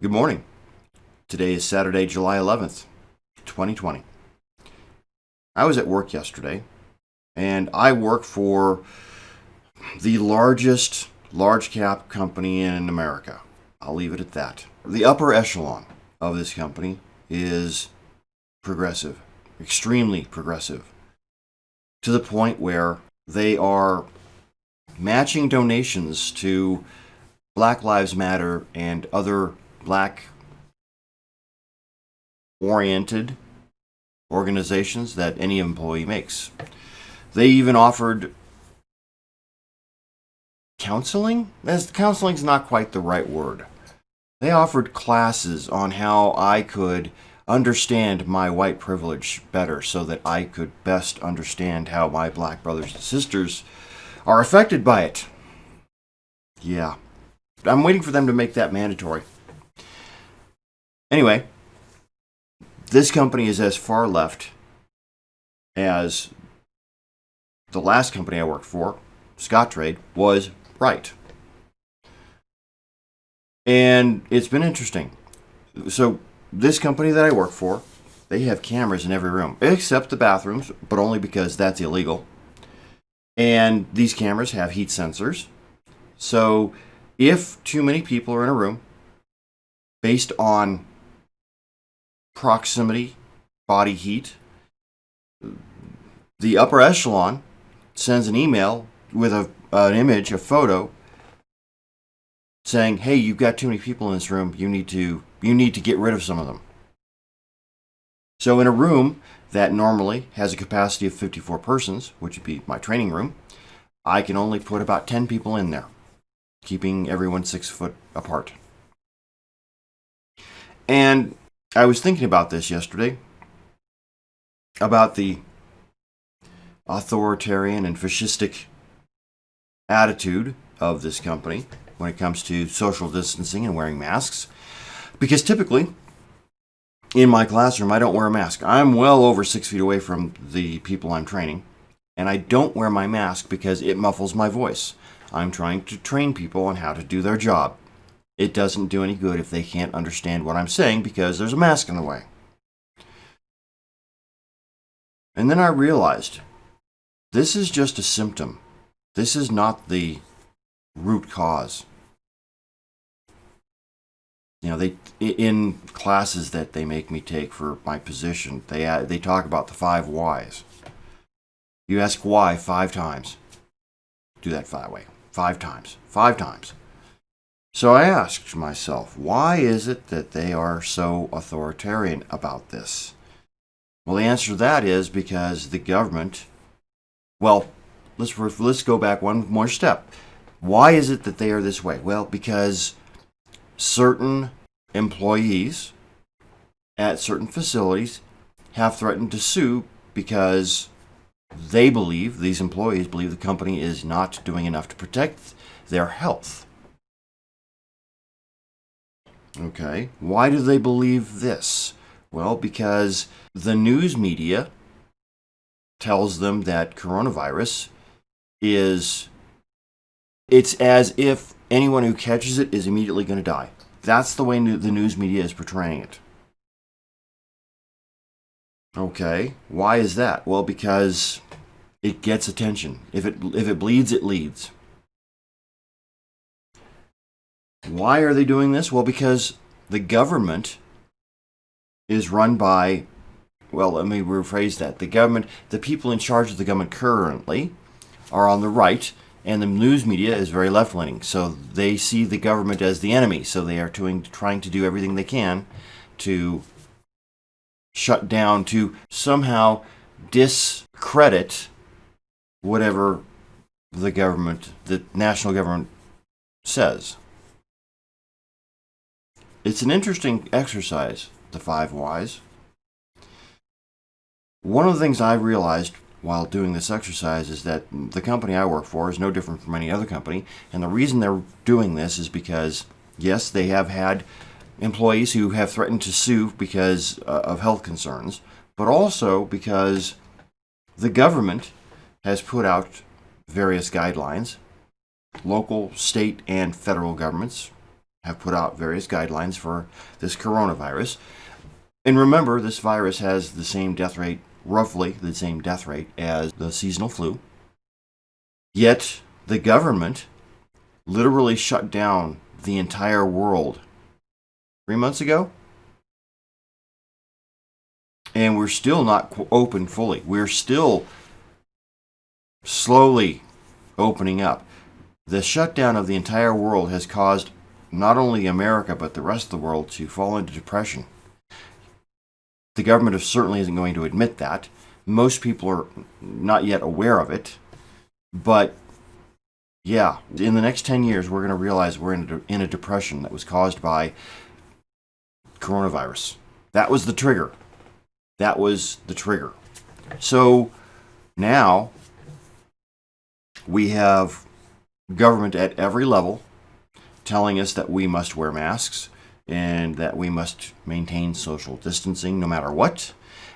Good morning. Today is Saturday, July 11th, 2020. I was at work yesterday, and I work for the largest large cap company in America. I'll leave it at that. The upper echelon of this company is progressive, extremely progressive, to the point where they are matching donations to Black Lives Matter and other black-oriented organizations that any employee makes. They even offered counseling? Counseling's not quite the right word. They offered classes on how I could understand my white privilege better so that I could best understand how my black brothers and sisters are affected by it. Yeah. I'm waiting for them to make that mandatory. Anyway, this company is as far left as the last company I worked for, Scottrade, was right. And it's been interesting. So this company that I work for, they have cameras in every room, except the bathrooms, but only because that's illegal. And these cameras have heat sensors. So if too many people are in a room, based on proximity, body heat, the upper echelon sends an email with an image, a photo, saying, "Hey, you've got too many people in this room. You need to get rid of some of them." So in a room that normally has a capacity of 54 persons, which would be my training room, I can only put about 10 people in there, keeping everyone 6 foot apart. And I was thinking about this yesterday, about the authoritarian and fascistic attitude of this company when it comes to social distancing and wearing masks. Because typically, in my classroom, I don't wear a mask. I'm well over 6 feet away from the people I'm training, and I don't wear my mask because it muffles my voice. I'm trying to train people on how to do their job. It doesn't do any good if they can't understand what I'm saying because there's a mask in the way. And then I realized this is just a symptom. This is not the root cause. You know, they in classes that they make me take for my position, they talk about the 5 whys. You ask why 5 times. Do that 5 times. 5 times. So I asked myself, why is it that they are so authoritarian about this? Well, the answer to that is because the government, well, let's go back one more step. Why is it that they are this way? Well, because certain employees at certain facilities have threatened to sue because these employees believe the company is not doing enough to protect their health. Okay, why do they believe this? Well, because the news media tells them that coronavirus it's as if anyone who catches it is immediately going to die. That's the way the news media is portraying it. Okay, why is that? Well, because it gets attention. If it bleeds, it leads. Why are they doing this? Well, because the government is run by, well, let me rephrase that. The people in charge of the government currently are on the right, and the news media is very left-leaning. So they see the government as the enemy. So they are trying to do everything they can to shut down, to somehow discredit whatever the national government says. It's an interesting exercise, the 5 whys. One of the things I realized while doing this exercise is that the company I work for is no different from any other company, and the reason they're doing this is because, yes, they have had employees who have threatened to sue because of health concerns, but also because the government has put out various guidelines. Local, state, and federal governments have put out various guidelines for this coronavirus. And remember, this virus has the same death rate, roughly the same death rate as the seasonal flu. Yet the government literally shut down the entire world 3 months ago. And we're still not open fully. We're still slowly opening up. The shutdown of the entire world has caused not only America, but the rest of the world to fall into depression. The government certainly isn't going to admit that. Most people are not yet aware of it. But yeah, in the next 10 years, we're going to realize we're in a depression that was caused by coronavirus. That was the trigger. That was the trigger. So now we have government at every level telling us that we must wear masks and that we must maintain social distancing no matter what.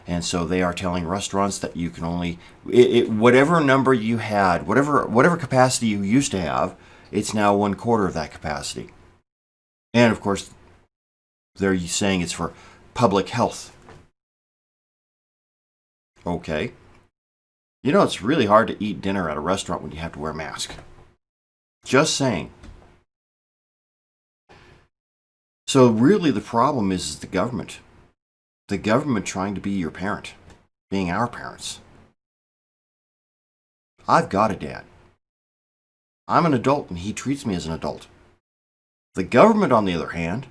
And so they are telling restaurants that you can only, whatever number you had, whatever capacity you used to have, it's now 1/4 of that capacity. And of course, they're saying it's for public health. Okay. You know, it's really hard to eat dinner at a restaurant when you have to wear a mask. Just saying. So really the problem is the government. The government trying to be your parent, being our parents. I've got a dad. I'm an adult and he treats me as an adult. The government, on the other hand,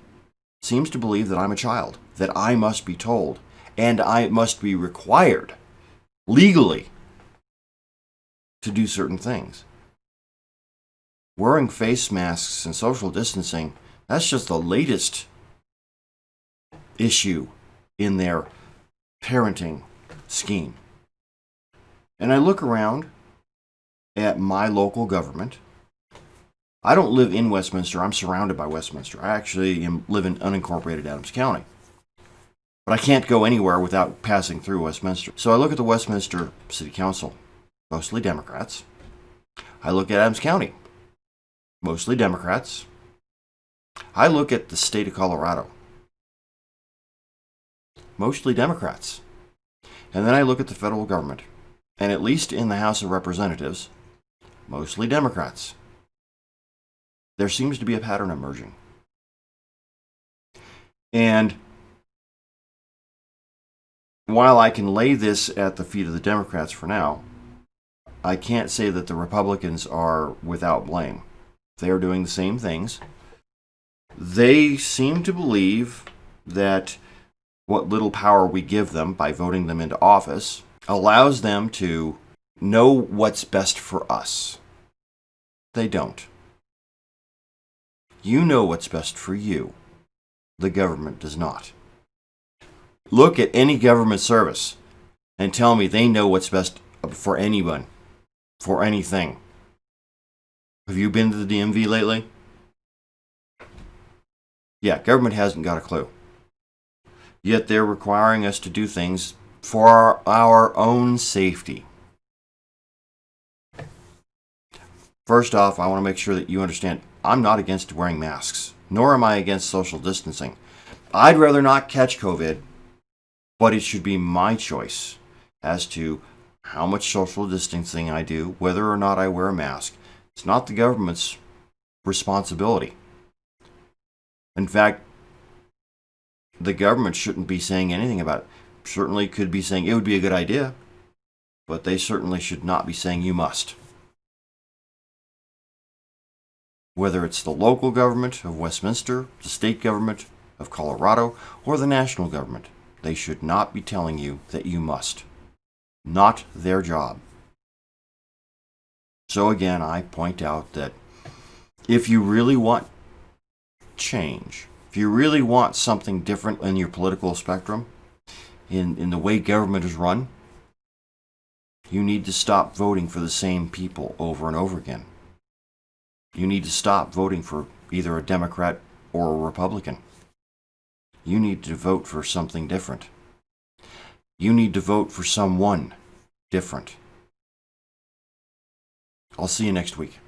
seems to believe that I'm a child, that I must be told, and I must be required legally to do certain things. Wearing face masks and social distancing, that's just the latest issue in their parenting scheme. And I look around at my local government. I don't live in Westminster. I'm surrounded by Westminster. I actually live in unincorporated Adams County. But I can't go anywhere without passing through Westminster. So I look at the Westminster City Council, mostly Democrats. I look at Adams County, mostly Democrats. I look at the state of Colorado, mostly Democrats. And then I look at the federal government, and at least in the House of Representatives, mostly Democrats. There seems to be a pattern emerging. And while I can lay this at the feet of the Democrats for now, I can't say that the Republicans are without blame. They are doing the same things. They seem to believe that what little power we give them by voting them into office allows them to know what's best for us. They don't. You know what's best for you. The government does not. Look at any government service and tell me they know what's best for anyone, for anything. Have you been to the DMV lately? Yeah, government hasn't got a clue. Yet they're requiring us to do things for our own safety. First off, I want to make sure that you understand I'm not against wearing masks, nor am I against social distancing. I'd rather not catch COVID, but it should be my choice as to how much social distancing I do, whether or not I wear a mask. It's not the government's responsibility. In fact, the government shouldn't be saying anything about it. Certainly could be saying it would be a good idea, but they certainly should not be saying you must. Whether it's the local government of Westminster, the state government of Colorado, or the national government, they should not be telling you that you must. Not their job. So again, I point out that if you really want change, if you really want something different in your political spectrum, in the way government is run, you need to stop voting for the same people over and over again. You need to stop voting for either a Democrat or a Republican. You need to vote for something different. You need to vote for someone different. I'll see you next week.